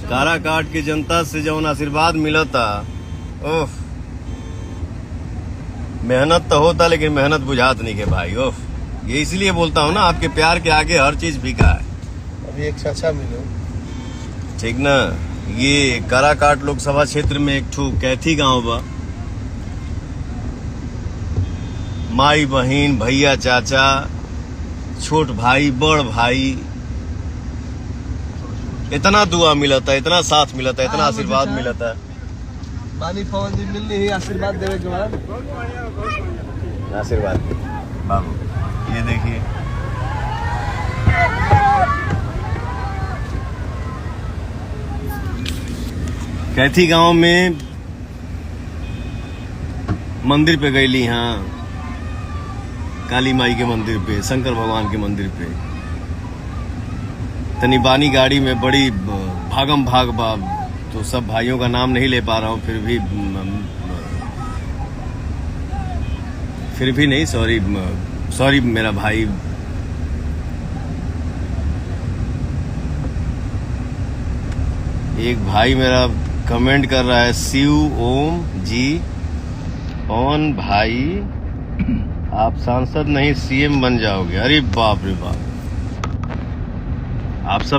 काराकाट की जनता से जौन आशीर्वाद मिलता, ओह मेहनत तो होता लेकिन मेहनत बुझात नहीं के भाई। ओह ये इसलिए बोलता हूँ ना, आपके प्यार के आगे हर चीज फीका है। अभी एक चाचा मिले, ठीक ना। ये काराकाट लोकसभा क्षेत्र में एक ठू कैथी गांव बा। माई बहिन भैया चाचा छोट भाई बड़ भाई, इतना दुआ मिलता, इतना साथ मिलता, इतना आशीर्वाद मिलता। पानी पवन जी मिलनी ही आशीर्वाद देवे के बाद। आशीर्वाद बाबू, ये देखिए कैथी गांव में मंदिर पे गईली, हाँ काली माई के मंदिर पे, शंकर भगवान के मंदिर पे। तनी बानी गाड़ी में बड़ी भागम भाग बा, तो सब भाइयों का नाम नहीं ले पा रहा हूँ, फिर भी नहीं, सॉरी मेरा भाई। एक भाई मेरा कमेंट कर रहा है, शिव ओम जी पवन भाई आप सांसद नहीं सीएम बन जाओगे। अरे बाप रे बाप, आप सब